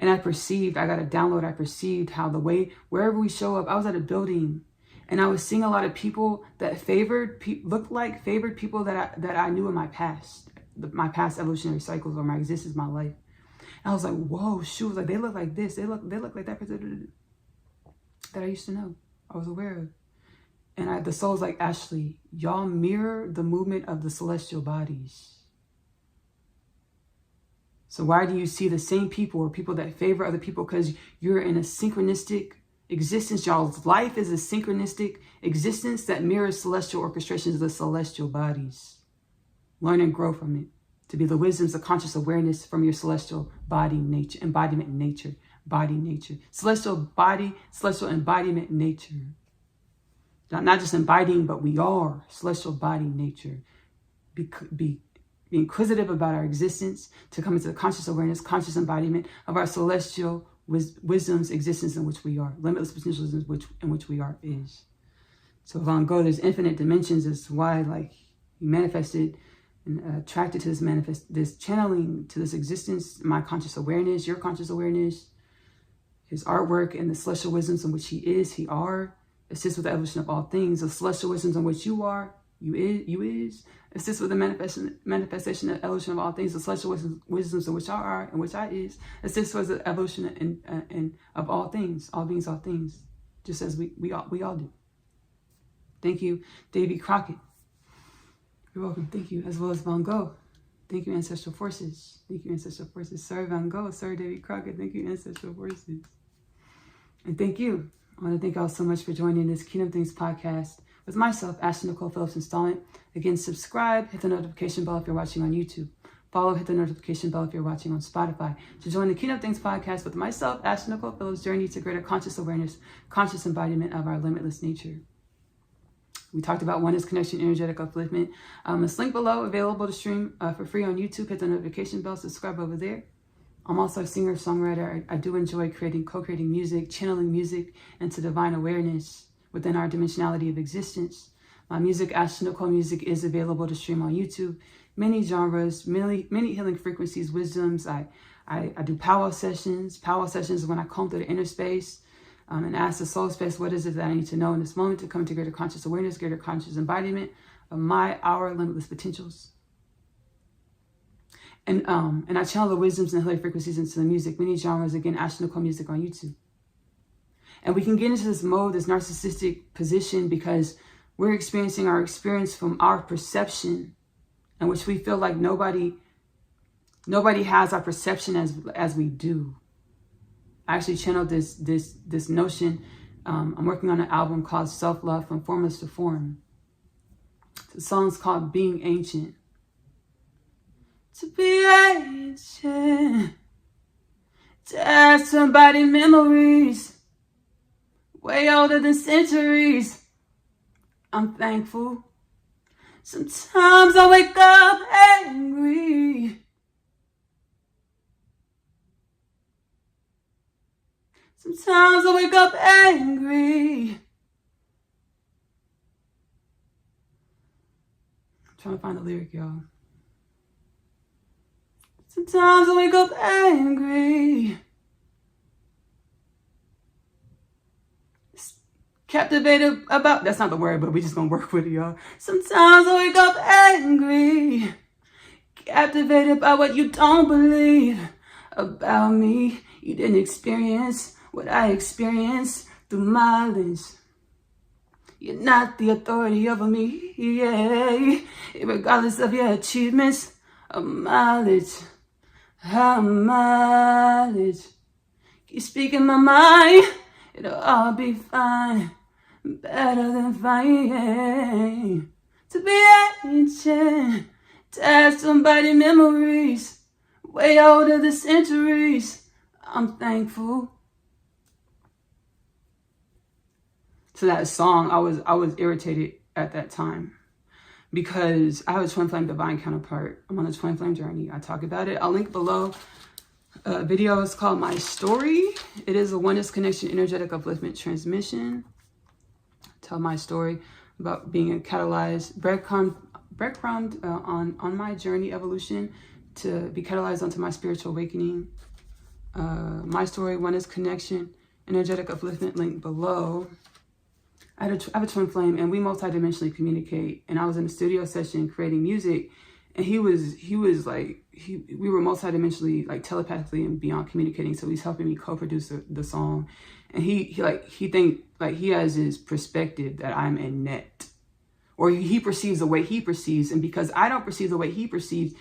Speaker 1: I got a download. I perceived how wherever we show up, I was at a building, and I was seeing a lot of people that favored people that I knew in my past evolutionary cycles or my existence, my life. And I was like, whoa, shoot! Like they look like this. They look like that person that I used to know. I was aware of. And the soul's like, Ashley, y'all mirror the movement of the celestial bodies. So why do you see the same people or people that favor other people? Because you're in a synchronistic existence. Y'all's life is a synchronistic existence that mirrors celestial orchestrations of the celestial bodies. Learn and grow from it. To be the wisdoms of conscious awareness from your celestial body nature, embodiment nature, body nature. Celestial body, celestial embodiment nature. Not just embodying, but we are celestial body nature. Be inquisitive about our existence, to come into the conscious awareness, conscious embodiment of our celestial wisdom's existence in which we are. Limitless potentials in which we are is. So Van Gogh, there's infinite dimensions as to why, like, he manifested and attracted to this channeling to this existence, my conscious awareness, your conscious awareness, his artwork and the celestial wisdoms in which he are, assist with the evolution of all things. The celestial wisdoms in which you are, you is, assist with the manifestation of evolution of all things. The celestial wisdoms in which I are and which I is, assist with the evolution and of all things, all beings, all things, just as we all do. Thank you, Davy Crockett. You're welcome. Thank you, as well as Van Gogh. Thank you, Ancestral Forces. Thank you, Ancestral Forces. Sir Van Gogh, Sir Davy Crockett. Thank you, Ancestral Forces. And thank you. I want to thank y'all so much for joining this Kingdom Things podcast with myself, Ashley-Nicole Phillips installment. Again, subscribe, hit the notification bell if you're watching on YouTube. Follow, hit the notification bell if you're watching on Spotify. To join the Kingdom Things podcast with myself, Ashley-Nicole Phillips, journey to greater conscious awareness, conscious embodiment of our limitless nature. We talked about Oneness Connection, Energetic Upliftment. This link below, available to stream for free on YouTube. Hit the notification bell, subscribe over there. I'm also a singer, songwriter. I do enjoy co-creating music, channeling music into divine awareness within our dimensionality of existence. My music, Ashley-Nicole Music, is available to stream on YouTube. Many genres, many healing frequencies, wisdoms. I do powwow sessions. Powwow sessions is when I comb through the inner space and ask the soul space, what is it that I need to know in this moment to come to greater conscious awareness, greater conscious embodiment of our limitless potentials. And I channel the wisdoms and healing frequencies into the music. Many genres, again, Ashley-Nicole Music on YouTube. And we can get into this mode, this narcissistic position, because we're experiencing our experience from our perception, in which we feel like nobody has our perception as we do. I actually channeled this notion. I'm working on an album called Self-Love from Formless to Form. The song's called Being Ancient. to be ancient, to add somebody memories way older than centuries. I'm thankful. Sometimes I wake up angry. Sometimes I wake up angry. I'm trying to find a lyric, y'all. Sometimes I wake up angry. Captivated about, that's not the word, but we just gonna work with it, y'all. Sometimes I wake up angry. Captivated by what you don't believe about me. You didn't experience what I experienced through my lens. You're not the authority over me, yeah. Regardless of your achievements or mileage. Keep speaking my mind, it'll all be fine. Better than fine. To be ancient, to add somebody memories way older than centuries. I'm thankful. So that song, I was irritated at that time because I have a twin flame divine counterpart. I'm on a twin flame journey. I talk about it. I'll link below a video. It's called My Story. It is a oneness connection, energetic upliftment transmission. Tell my story about being a catalyzed breadcrumbed on my journey evolution to be catalyzed onto my spiritual awakening. My story, oneness connection, energetic upliftment, link below. I have a twin flame, and we multidimensionally communicate. And I was in a studio session creating music, and we were multidimensionally, like telepathically and beyond communicating. So he's helping me co-produce the song, and he has his perspective that I'm a net, or he perceives the way he perceives, and because I don't perceive the way he perceives.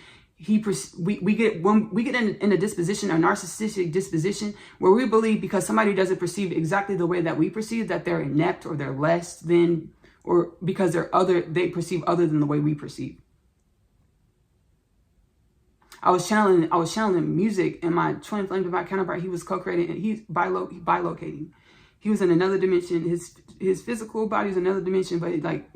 Speaker 1: We get in a disposition, a narcissistic disposition, where we believe because somebody doesn't perceive exactly the way that we perceive, that they're inept or they're less than, or because they perceive other than the way we perceive. I was channeling music, and my twin flame divine counterpart, he was co-creating, and he's bilocating. He was in another dimension. His physical body was another dimension, but like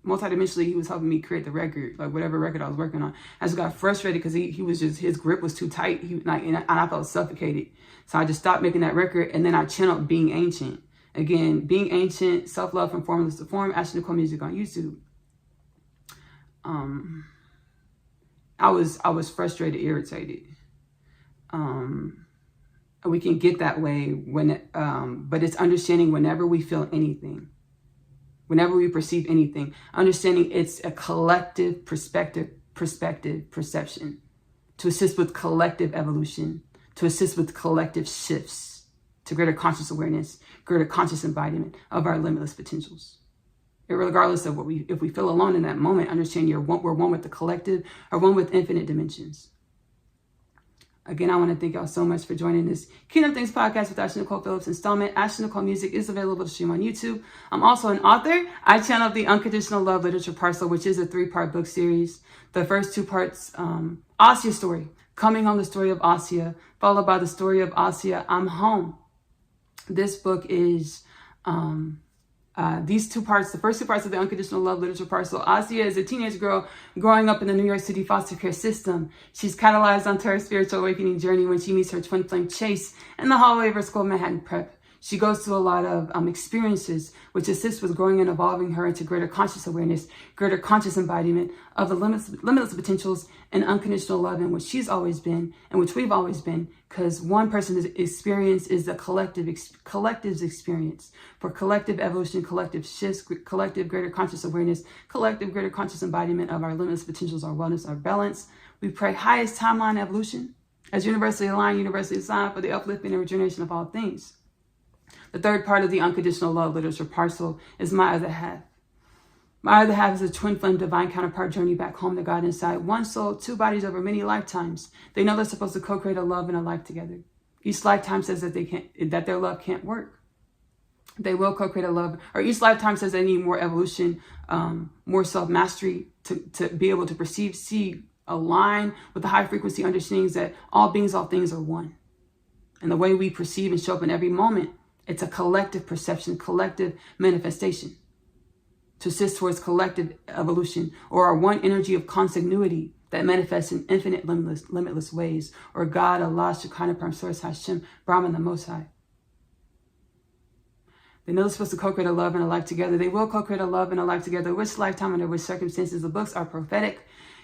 Speaker 1: multidimensionally, he was helping me create the record, like whatever record I was working on. I just got frustrated because he was just, his grip was too tight. And I felt suffocated. So I just stopped making that record, and then I channeled Being Ancient. Again, Being Ancient, Self-Love from Formless to Form, Ashley-Nicole music on YouTube. I was frustrated, irritated. We can get that way but it's understanding whenever we feel anything. Whenever we perceive anything, understanding it's a collective perception to assist with collective evolution, to assist with collective shifts to greater conscious awareness, greater conscious embodiment of our limitless potentials. Regardless of if we feel alone in that moment, understand we're one with the collective or one with infinite dimensions. Again, I want to thank y'all so much for joining this Kingdom Things podcast with Ashley-Nicole Phillips installment. Ashley-Nicole music is available to stream on YouTube. I'm also an author. I channeled the Unconditional Love Literature Parcel, which is a 3-part book series. The first 2 parts, Asiyah story, coming home, the story of Asiyah, followed by the story of Asiyah, I'm home. This book is these 2 parts, the first 2 parts of the Unconditional Love Literature Parcel. Asiyah is a teenage girl growing up in the New York City foster care system. She's catalyzed onto her spiritual awakening journey when she meets her twin flame Chase in the hallway of her school, Manhattan Prep. She goes through a lot of experiences which assist with growing and evolving her into greater conscious awareness, greater conscious embodiment of the limitless potentials and unconditional love in which she's always been and which we've always been, because one person's experience is the collective's experience. For collective evolution, collective shifts, collective greater conscious awareness, collective greater conscious embodiment of our limitless potentials, our wellness, our balance. We pray highest timeline evolution as universally aligned, universally assigned for the uplifting and regeneration of all things. The third part of the Unconditional Love Literature Parcel is My Other Half. My Other Half is a twin flame divine counterpart journey back home to God inside. One soul, 2 bodies over many lifetimes. They know they're supposed to co-create a love and a life together. Each lifetime says that their love can't work. They will co-create a love, or each lifetime says they need more evolution, more self-mastery to be able to see align with the high frequency understandings that all beings, all things are one. And the way we perceive and show up in every moment, it's a collective perception, collective manifestation to assist towards collective evolution, or our one energy of consanguinity that manifests in infinite, limitless ways, or God, Allah, Shekinah, Prime Source, Hashem, Brahman, the Most High. They know they're supposed to co-create a love and a life together. They will co-create a love and a life together. Which lifetime, under which circumstances? The books are prophetic.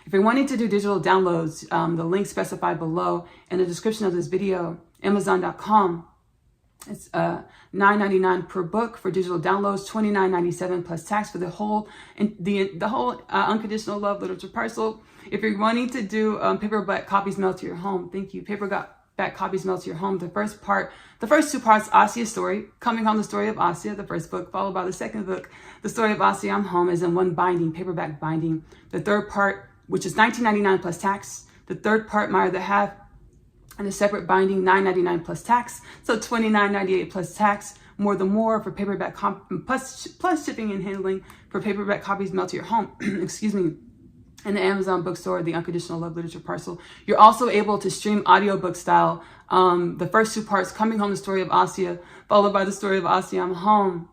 Speaker 1: If you're wanting to do digital downloads, the link specified below in the description of this video, Amazon.com. It's $9.99 per book for digital downloads, $29.97 plus tax for the whole Unconditional Love Literature Parcel. If you're wanting to do paperback copies mailed to your home, thank you. Paperback copies mailed to your home. The first two parts, Asiyah's story, Coming Home, the story of Asiyah, the first book, followed by the second book, the story of Asiyah, I'm Home, is in one binding, paperback binding. The third part, which is $19.99 plus tax. The third part, My Other Half, and a separate binding, $9.99 plus tax, so $29.98 plus tax. More than more for paperback plus shipping and handling for paperback copies mailed to your home. Excuse me. In the Amazon bookstore, the Unconditional Love Literature Parcel. You're also able to stream audiobook style. The first two parts, Coming Home, the story of Asiyah, followed by the story of Asiyah, I'm Home,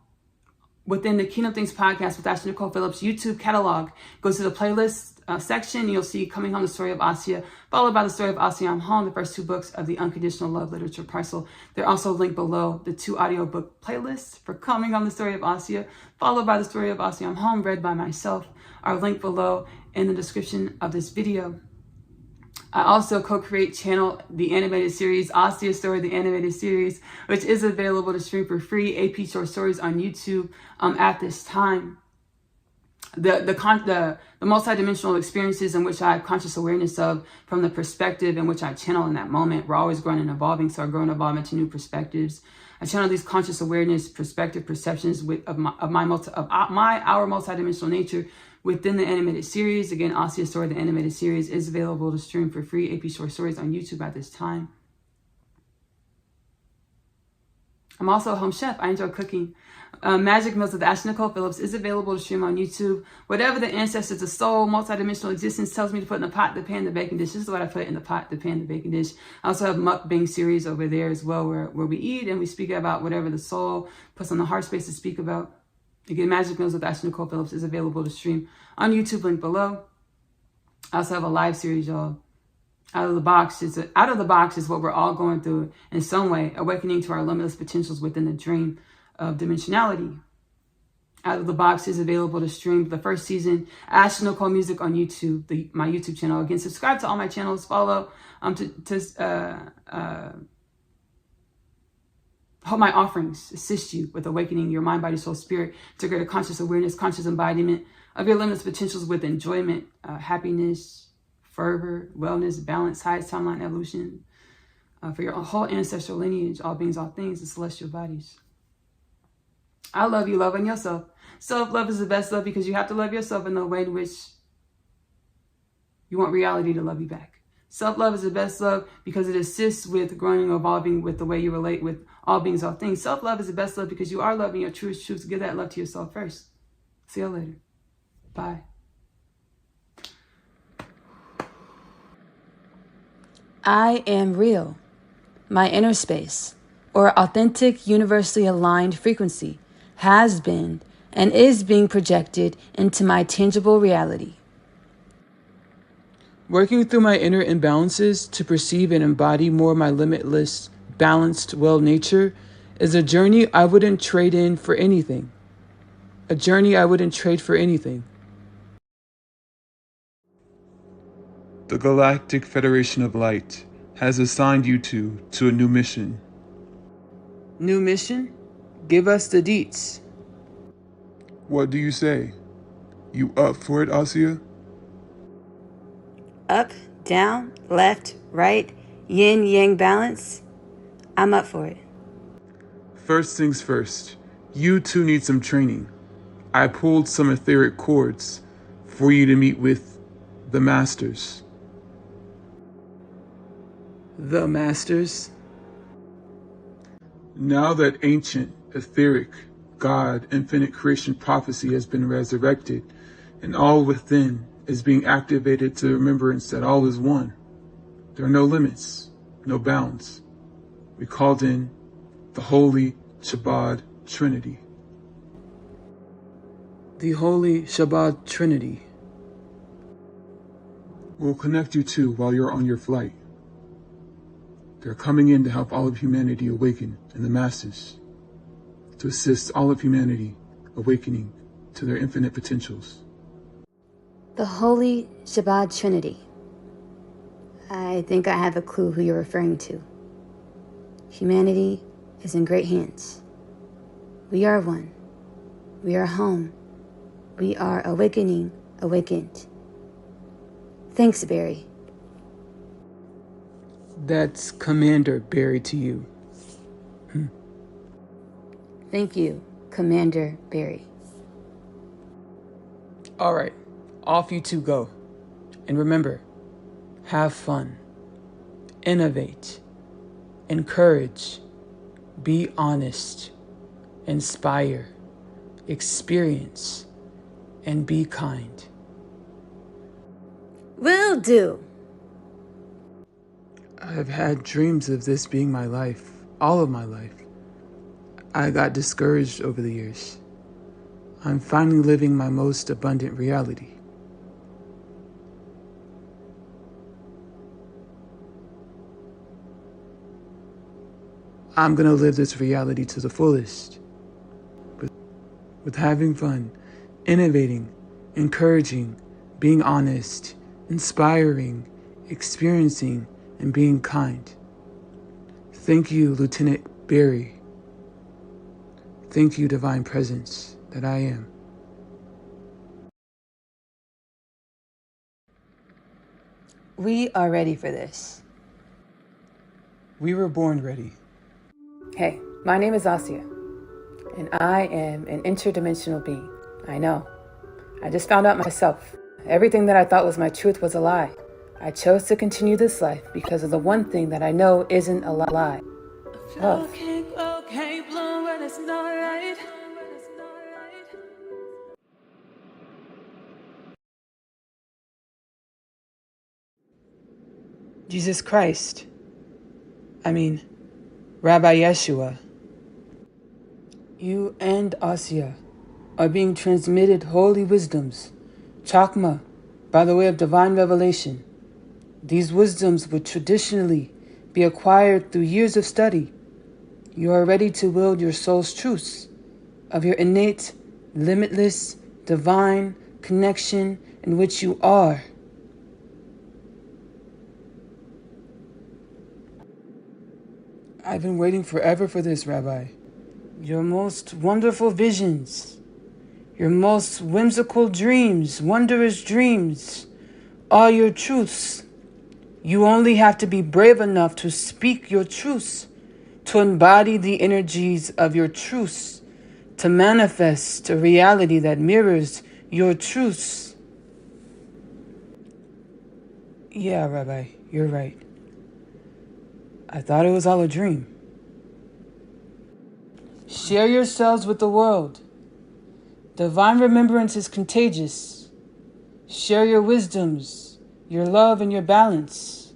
Speaker 1: within the Kingdom Things podcast with Ashley-Nicole Phillips YouTube catalog. Go to the playlist section, you'll see Coming Home, the story of Asiyah, followed by the story of Asiyah, I'm Home, the first two books of the Unconditional Love Literature Parcel. They're also linked below, the two audiobook playlists for Coming Home, the story of Asiyah, followed by the story of Asiyah, I'm Home, read by myself, are linked below in the description of this video. I also co-create channel the animated series, Asiyah Story, the animated series, which is available to stream for free, AP short stories on YouTube at this time. The multidimensional experiences in which I have conscious awareness of, from the perspective in which I channel in that moment. We're always growing and evolving, so I grow and evolve into new perspectives. I channel these conscious awareness, perspective, perceptions of our multidimensional nature within the animated series. Again, Asiyah Story, the animated series, is available to stream for free, AP short stories on YouTube at this time. I'm also a home chef. I enjoy cooking. Magic Meals with Ashley-Nicole Phillips is available to stream on YouTube. Whatever the ancestors, the soul, multidimensional existence tells me to put in the pot, the pan, the baking dish. This is what I put in the pot, the pan, the baking dish. I also have mukbang series over there as well, where we eat and we speak about whatever the soul puts on the heart space to speak about. Again, Magic Meals with Ashley-Nicole Phillips is available to stream on YouTube, link below. I also have a live series, y'all. Out of the box is what we're all going through in some way, awakening to our limitless potentials within the dream of dimensionality. Out of the Box is available to stream the first season. Ashley-Nicole Music on YouTube, my YouTube channel. Again, subscribe to all my channels. Follow hope my offerings assist you with awakening your mind, body, soul, spirit to greater conscious awareness, conscious embodiment of your limitless potentials with enjoyment, happiness, fervor, wellness, balance, highest timeline evolution, for your whole ancestral lineage, all beings, all things, the celestial bodies. I love you, loving yourself. Self-love is the best love because you have to love yourself in the way in which you want reality to love you back. Self-love is the best love because it assists with growing and evolving with the way you relate with all beings, all things. Self-love is the best love because you are loving your truest truths. Give that love to yourself first. See you later. Bye.
Speaker 2: I am real. My inner space, or authentic, universally aligned frequency, has been and is being projected into my tangible reality.
Speaker 1: Working through my inner imbalances to perceive and embody more of my limitless, balanced, well nature is a journey I wouldn't trade in for anything. A journey I wouldn't trade for anything. The Galactic Federation of Light has assigned you two to a new mission. New mission? Give us the deets.
Speaker 3: What do you say? You up for it, Asiyah?
Speaker 2: Up, down, left, right, yin, yang balance. I'm up for it.
Speaker 3: First things first, you two need some training. I pulled some etheric cords for you to meet with the Masters.
Speaker 1: The Masters?
Speaker 3: Now that ancient, etheric, God, infinite creation prophecy has been resurrected, and all within is being activated to remembrance that all is one. There are no limits, no bounds. We called in the Holy Shabbat Trinity.
Speaker 1: The Holy Shabbat Trinity
Speaker 3: will connect you to while you're on your flight. They're coming in to help all of humanity awaken in the masses, to assist all of humanity awakening to their infinite potentials.
Speaker 2: The Holy Shabbat Trinity. I think I have a clue who you're referring to. Humanity is in great hands. We are one. We are home. We are awakening, awakened. Thanks, Barry.
Speaker 1: That's Commander Barry to you.
Speaker 2: Thank you, Commander Barry.
Speaker 1: All right, off you two go. And remember, have fun, innovate, encourage, be honest, inspire, experience, and be kind.
Speaker 2: Will do.
Speaker 1: I've had dreams of this being my life, all of my life. I got discouraged over the years. I'm finally living my most abundant reality. I'm gonna live this reality to the fullest. With having fun, innovating, encouraging, being honest, inspiring, experiencing, and being kind. Thank you, Lieutenant Barry. Thank you, Divine Presence that I am.
Speaker 2: We are ready for this.
Speaker 1: We were born ready.
Speaker 2: Hey, my name is Asiyah, and I am an interdimensional being. I know. I just found out myself. Everything that I thought was my truth was a lie. I chose to continue this life because of the one thing that I know isn't a lie. Love.
Speaker 1: Jesus Christ. Rabbi Yeshua. You and Asiyah are being transmitted holy wisdoms, chakma, by the way of divine revelation. These wisdoms would traditionally be acquired through years of study. You are ready to wield your soul's truths of your innate, limitless, divine connection in which you are. I've been waiting forever for this, Rabbi. Your most wonderful visions, your most whimsical dreams, wondrous dreams, are your truths. You only have to be brave enough to speak your truths, to embody the energies of your truths, to manifest a reality that mirrors your truths. Yeah, Rabbi, you're right. I thought it was all a dream. Share yourselves with the world. Divine remembrance is contagious. Share your wisdoms, your love, and your balance.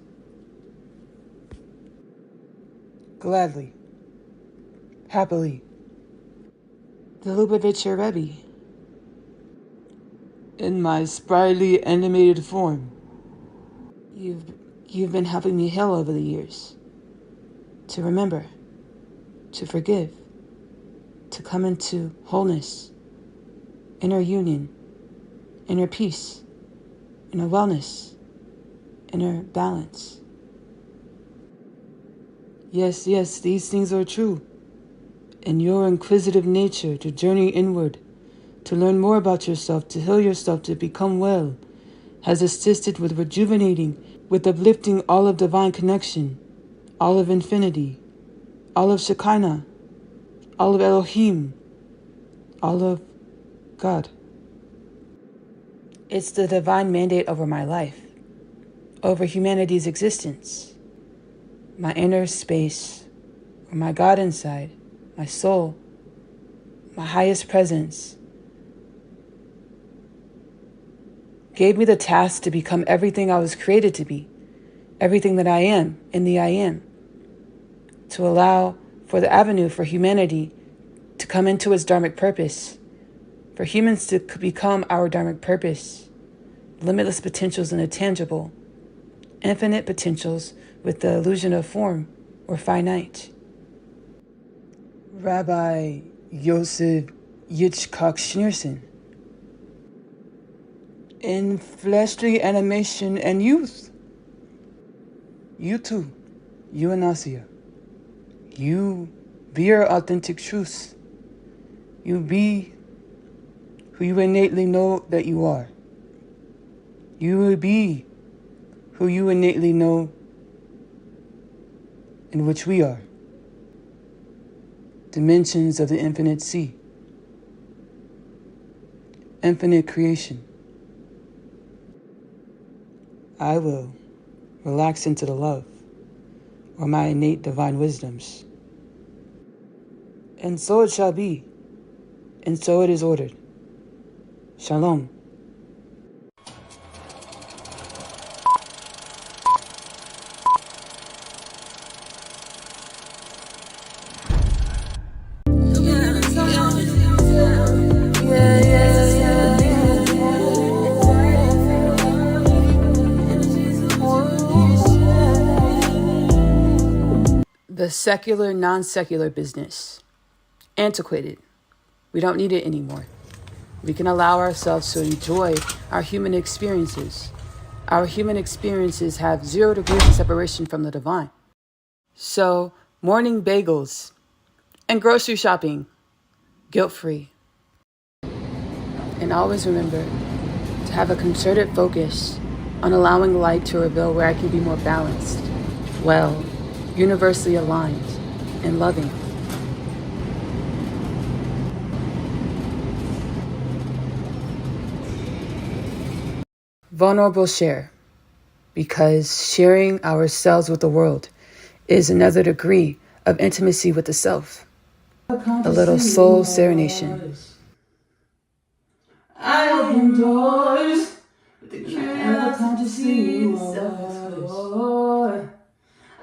Speaker 1: Gladly. Happily. The Lubavitcher Rebbe. In my sprightly animated form. You've been helping me heal over the years. To remember. To forgive. To come into wholeness. Inner union. Inner peace. Inner wellness. Inner balance. Yes, these things are true. And your inquisitive nature to journey inward, to learn more about yourself, to heal yourself, to become well, has assisted with rejuvenating, with uplifting all of divine connection, all of infinity, all of Shekinah, all of Elohim, all of God. It's the divine mandate over my life, over humanity's existence, my inner space, or my God inside, my soul, my highest presence,
Speaker 2: gave me the task to become everything I was created to be, everything that I am in the I am, to allow for the avenue for humanity to come into its dharmic purpose, for humans to become our dharmic purpose, limitless potentials in the tangible, infinite potentials with the illusion of form or finite. Rabbi Yosef Yitzchak Schneerson. In fleshly animation and youth. You too, you and Asiyah. You be your authentic truths. You be who you innately know that you are. You will be who you innately know in which we are. Dimensions of the infinite sea. Infinite creation. I will relax into the love or my innate divine wisdoms. And so it shall be, and so it is ordered. Shalom. The secular, non-secular business. Antiquated. We don't need it anymore. We can allow ourselves to enjoy our human experiences. Our human experiences have 0 degrees of separation from the divine. So, morning bagels and grocery shopping, guilt-free. And always remember to have a concerted focus on allowing light to reveal where I can be more balanced, well, universally aligned, and loving. Vulnerable share, because sharing ourselves with the world is another degree of intimacy with the self. A little soul serenation.
Speaker 1: I open doors with the curiosity self.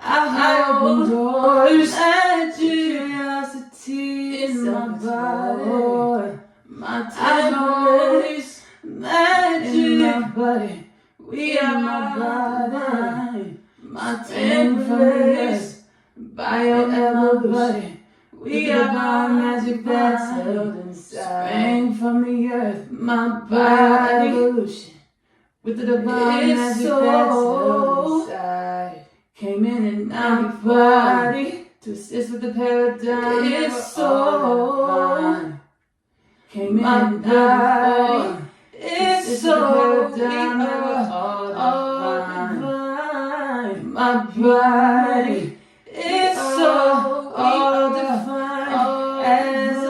Speaker 1: I open doors at curiosity in my body. My temperance, magic in my body. We are my body. My temperance, bioevolution. We are our magic that's held inside. Sprang from the earth, my bioevolution. With the divine magic that's held inside. Came in and out my body to assist with the paradigm. It's so came in and out. It's so divine. My body is so all defined as a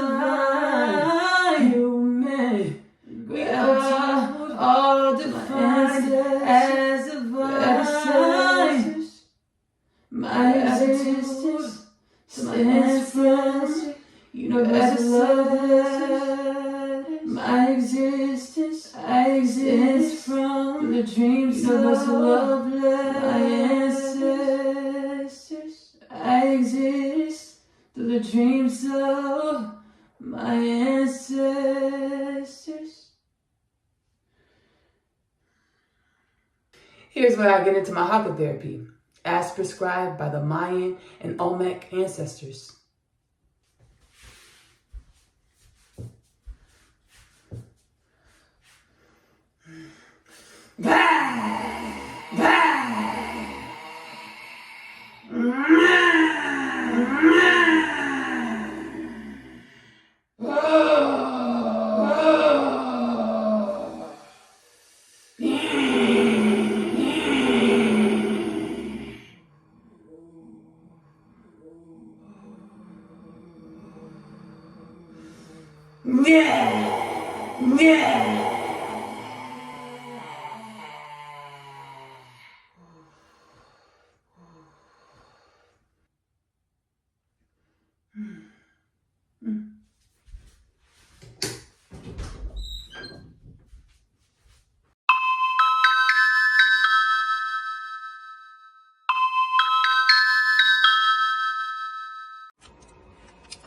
Speaker 1: human. We are all defined as a vine. My existence stands from universal love. My existence, I exist from the dreams of universal love. My ancestors, I exist through the dreams of my ancestors. Here's where I get into my haka therapy, as prescribed by the Mayan and Olmec ancestors.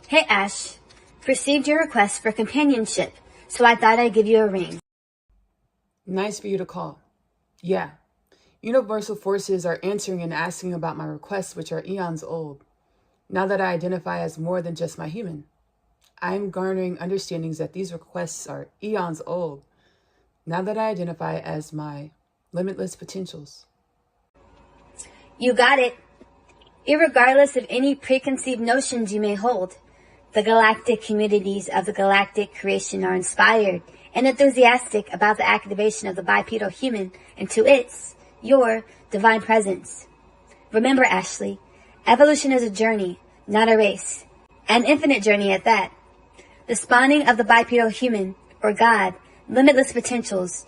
Speaker 4: Hey Ash, received your request for companionship, so I thought I'd give you a ring.
Speaker 1: Nice for you to call. Yeah, universal forces are answering and asking about my requests, which are eons old. Now that I identify as more than just my human, I'm garnering understandings that these requests are eons old. Now that I identify as my limitless potentials.
Speaker 4: You got it. Irregardless of any preconceived notions you may hold, the galactic communities of the galactic creation are inspired and enthusiastic about the activation of the bipedal human into your divine presence. Remember, Ashley, evolution is a journey, not a race. An infinite journey at that. The spawning of the bipedal human, or God, limitless potentials,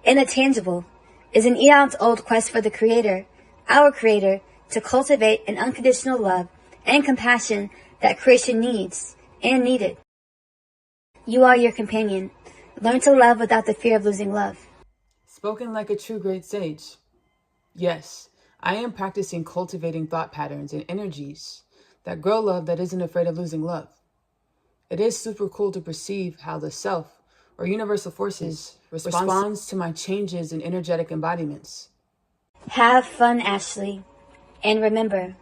Speaker 4: intangible, is an eons-old quest for the Creator, our Creator, to cultivate an unconditional love and compassion that creation needs and needed. You are your companion. Learn to love without the fear of losing love.
Speaker 1: Spoken like a true great sage. Yes, I am practicing cultivating thought patterns and energies that grow love that isn't afraid of losing love. It is super cool to perceive how the self, or universal forces, responds to my changes in energetic embodiments.
Speaker 4: Have fun, Ashley. And remember,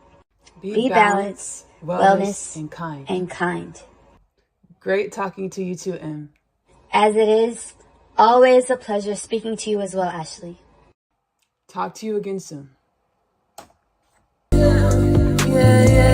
Speaker 4: be balanced, wellness, and kind.
Speaker 1: Great talking to you too, Em.
Speaker 4: As it is always a pleasure speaking to you as well, Ashley.
Speaker 1: Talk to you again soon.
Speaker 2: Yeah.